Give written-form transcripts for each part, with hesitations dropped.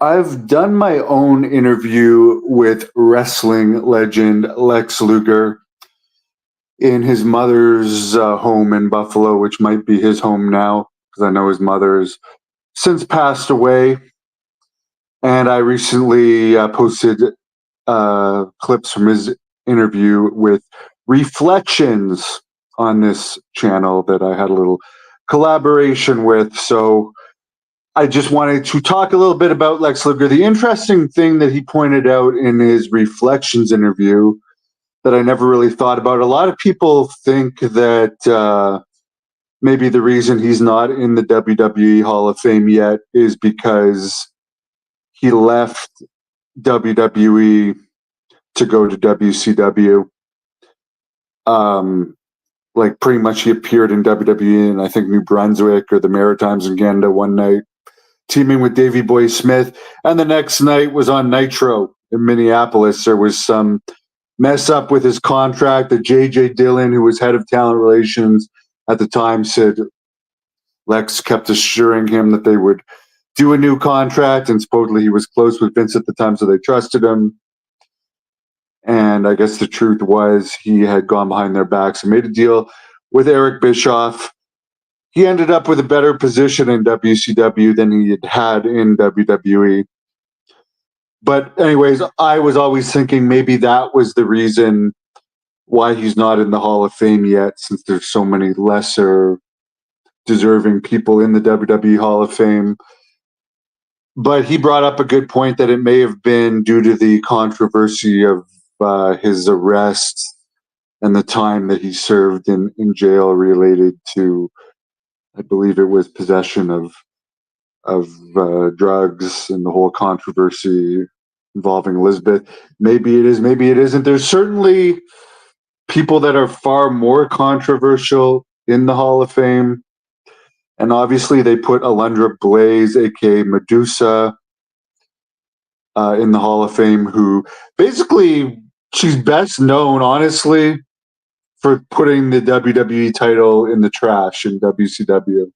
I've done my own interview with wrestling legend Lex Luger in his mother's home in Buffalo, which might be his home now because I know his mother has since passed away. And I recently posted clips from his interview with Reflections on this channel that I had a little collaboration with. So I just wanted to talk a little bit about Lex Luger. The interesting thing that he pointed out in his Reflections interview that I never really thought about, a lot of people think that maybe the reason he's not in the WWE Hall of Fame yet is because he left WWE to go to WCW. Like pretty much he appeared in WWE in I think New Brunswick or the Maritimes in Canada one night, teaming with Davey Boy Smith, and the next night was on Nitro in Minneapolis. There was some mess up with his contract that JJ Dillon, who was head of talent relations at the time, said Lex kept assuring him that they would do a new contract, and supposedly he was close with Vince at the time, so they trusted him. And I guess the truth was he had gone behind their backs and made a deal with Eric Bischoff. He ended up with a better position in WCW than he had had in WWE. But anyways, I was always thinking maybe that was the reason why he's not in the Hall of Fame yet, since there's so many lesser deserving people in the WWE Hall of Fame. But he brought up a good point that it may have been due to the controversy of his arrest and the time that he served in jail related to, I believe it was possession of drugs and the whole controversy involving Elizabeth. Maybe it is, maybe it isn't. There's certainly people that are far more controversial in the Hall of Fame. And obviously they put Alundra Blaze, aka Medusa, in the Hall of Fame, who basically she's best known, honestly, for putting the WWE title in the trash in WCW.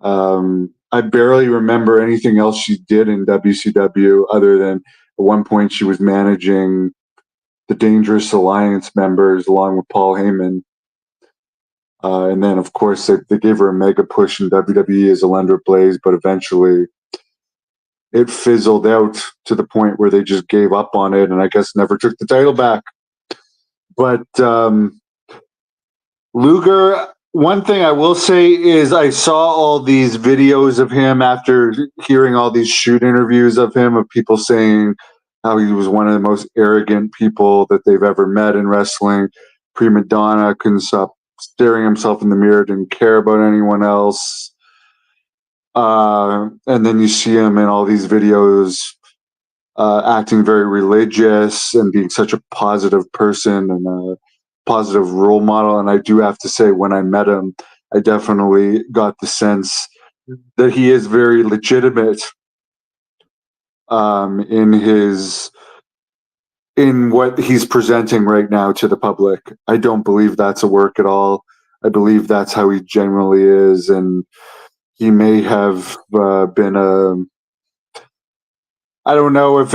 I barely remember anything else she did in WCW other than at one point she was managing the Dangerous Alliance members along with Paul Heyman. And then, of course, they gave her a mega push in WWE as Alundra Blaze, but eventually it fizzled out to the point where they just gave up on it and I guess never took the title back. But Luger, one thing I will say is I saw all these videos of him after hearing all these shoot interviews of him, of people saying how he was one of the most arrogant people that they've ever met in wrestling. Prima donna, couldn't stop staring himself in the mirror, didn't care about anyone else. And then you see him in all these videos acting very religious and being such a positive person and a positive role model. And I do have to say, when I met him, I definitely got the sense that he is very legitimate in what he's presenting right now to the public. I don't believe that's a work at all. I believe that's how he generally is, and he may have been I don't know if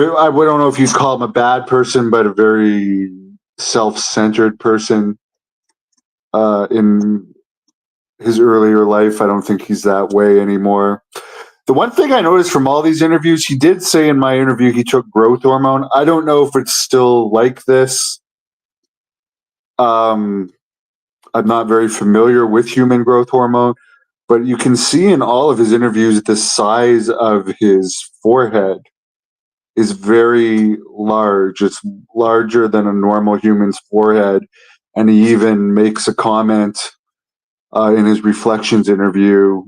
you'd call him a bad person, but a very self-centered person in his earlier life. I don't think he's that way anymore. The one thing I noticed from all these interviews, he did say in my interview he took growth hormone. I don't know if it's still like this. I'm not very familiar with human growth hormone, but you can see in all of his interviews the size of his forehead is very large. It's larger than a normal human's forehead. And he even makes a comment in his Reflections interview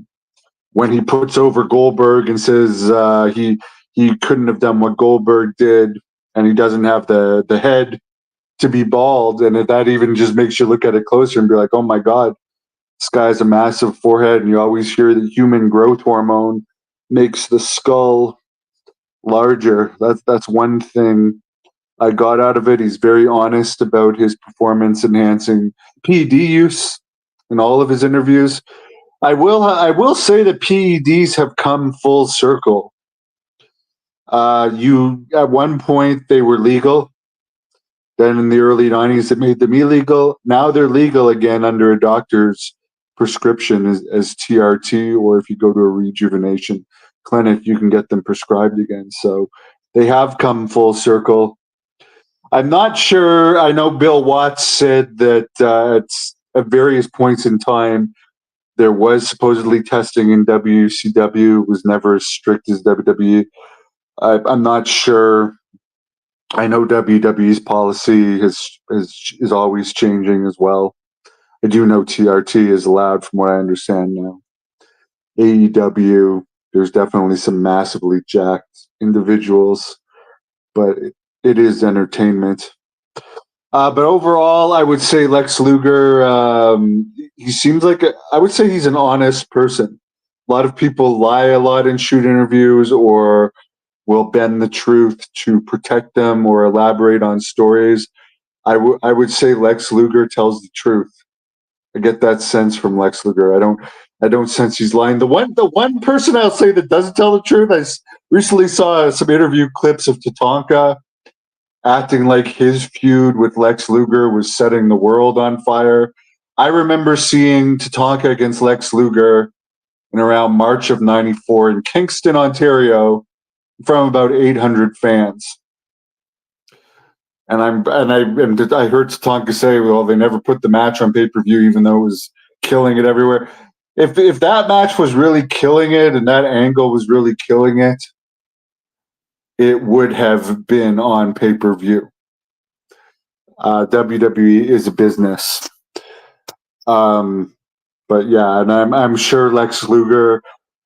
when he puts over Goldberg and says he couldn't have done what Goldberg did, and he doesn't have the head to be bald. And that even just makes you look at it closer and be like, oh my God, this guy has a massive forehead. And you always hear that human growth hormone makes the skull larger. That's one thing I got out of it. He's very honest about his performance enhancing PED use in all of his interviews. I will say that PEDs have come full circle. You at one point they were legal. Then in the early 90s, it made them illegal. Now they're legal again under a doctor's prescription as TRT, or if you go to a rejuvenation clinic, you can get them prescribed again. So they have come full circle. I'm not sure. I know Bill Watts said that at various points in time, there was supposedly testing in WCW. It was never as strict as WWE. I'm not sure. I know WWE's policy is always changing as well. I do know TRT is allowed, from what I understand now. AEW, there's definitely some massively jacked individuals, but it is entertainment. But overall, I would say Lex Luger, he seems like, I would say he's an honest person. A lot of people lie a lot in shoot interviews or will bend the truth to protect them or elaborate on stories. I would say Lex Luger tells the truth. I get that sense from Lex Luger. I don't sense he's lying. The one person I'll say that doesn't tell the truth. Recently saw some interview clips of Tatanka acting like his feud with Lex Luger was setting the world on fire. I remember seeing Tatanka against Lex Luger in around March of '94 in Kingston, Ontario, from about 800 fans. And I heard Tatanka say, "Well, they never put the match on pay-per-view, even though it was killing it everywhere." If that match was really killing it and that angle was really killing it, it would have been on pay-per-view. WWE is a business, but yeah, and I'm sure Lex Luger.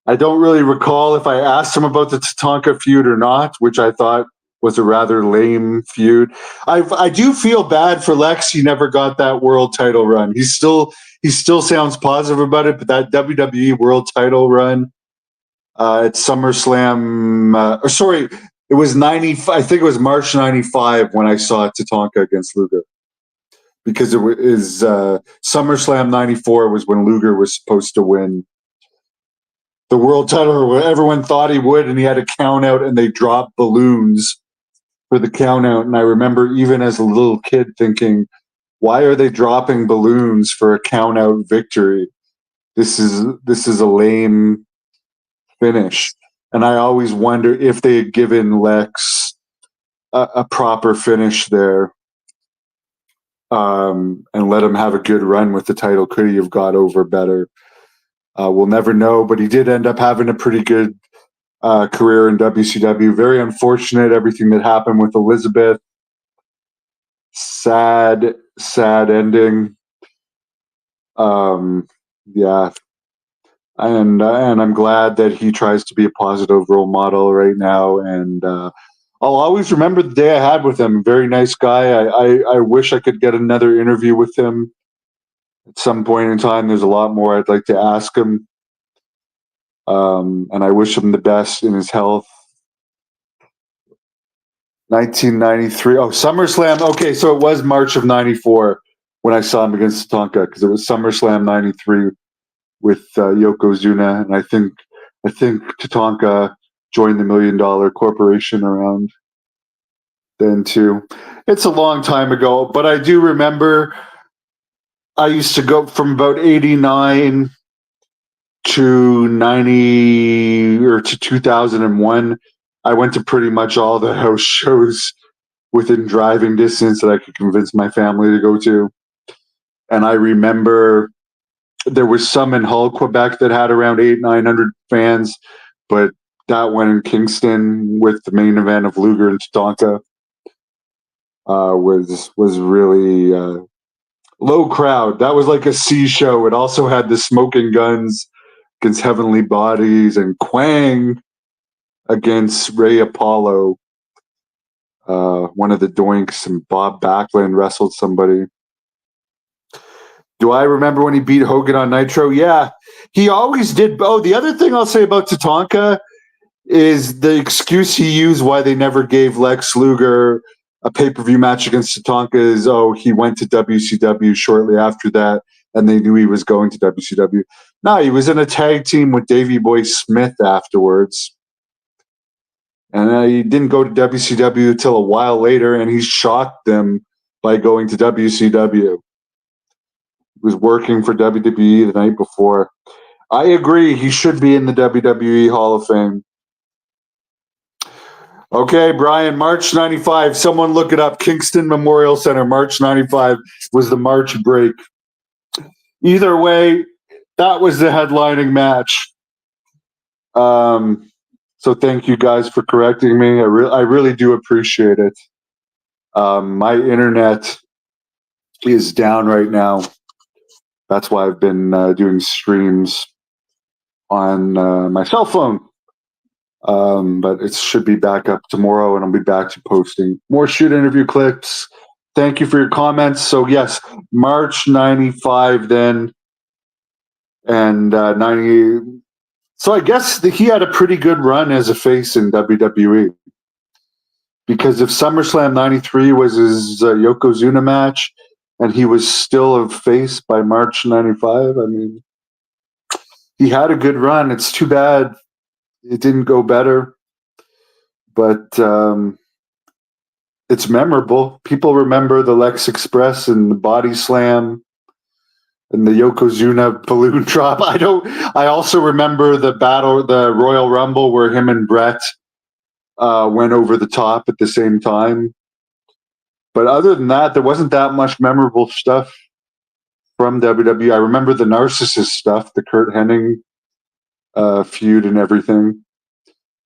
I don't really recall if I asked him about the Tatanka feud or not, which I thought was a rather lame feud. I do feel bad for Lex. He never got that world title run. He still sounds positive about it, but that WWE world title run at SummerSlam, it was 90. I think it was March '95 when I saw Tatanka against Luger, because it was SummerSlam '94 was when Luger was supposed to win the world title, or everyone thought he would, and he had a count out, and they dropped balloons for the count out. And I remember even as a little kid thinking, why are they dropping balloons for a count out victory? This is a lame finish. And I always wonder if they had given Lex a proper finish there, and let him have a good run with the title, could he have got over better? We'll never know, but he did end up having a pretty good career in WCW. Very unfortunate, everything that happened with Elizabeth. Sad ending. Yeah, and I'm glad that he tries to be a positive role model right now. And I'll always remember the day I had with him. Very nice guy. I wish I could get another interview with him at some point in time. There's a lot more I'd like to ask him. And I wish him the best in his health. 1993. Oh, SummerSlam. Okay, so it was March of '94 when I saw him against Tatanka, because it was SummerSlam '93 with Yokozuna, and I think Tatanka joined the $1 Million Corporation around then too. It's a long time ago, but I do remember I used to go from about '89 to '90 or to 2001. I went to pretty much all the house shows within driving distance that I could convince my family to go to. And I remember there was some in Hull, Quebec that had around 900 fans, but that one in Kingston with the main event of Luger and Tatanka was really low crowd. That was like a C show. It also had the Smoking Guns against Heavenly Bodies and Quang against Ray Apollo. One of the Doinks, and Bob Backlund wrestled somebody. Do I remember when he beat Hogan on Nitro? Yeah, he always did. Oh, the other thing I'll say about Tatanka is the excuse he used why they never gave Lex Luger a pay-per-view match against Tatanka is, oh, he went to WCW shortly after that, and they knew he was going to WCW. No, he was in a tag team with Davey Boy Smith afterwards. And he didn't go to WCW until a while later, and he shocked them by going to WCW. He was working for WWE the night before. I agree. He should be in the WWE Hall of Fame. Okay, Brian, March 95. Someone look it up. Kingston Memorial Center, March 95 was the March break. Either way, that was the headlining match. So thank you guys for correcting me. I really do appreciate it. My internet is down right now. That's why I've been doing streams on my cell phone. But it should be back up tomorrow, and I'll be back to posting more shoot interview clips. Thank you for your comments. So yes, March 95 then, and 90. So I guess he had a pretty good run as a face in WWE. Because if SummerSlam 93 was his Yokozuna match, and he was still a face by March 95, I mean, he had a good run. It's too bad it didn't go better. But it's memorable. People remember the Lex Express and the Body Slam and the Yokozuna balloon drop. I also remember the Royal Rumble where him and Brett went over the top at the same time. But other than that, there wasn't that much memorable stuff from WWE. I remember the Narcissist stuff, the Kurt Hennig feud and everything,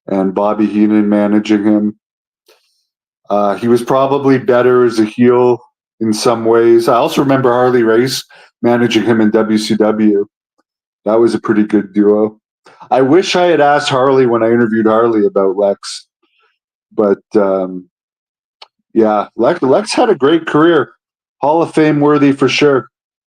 and Bobby Heenan managing him. He was probably better as a heel in some ways. I also remember Harley Race managing him in WCW. That was a pretty good duo. I wish I had asked Harley when I interviewed Harley about Lex. But yeah, Lex had a great career. Hall of Fame worthy for sure.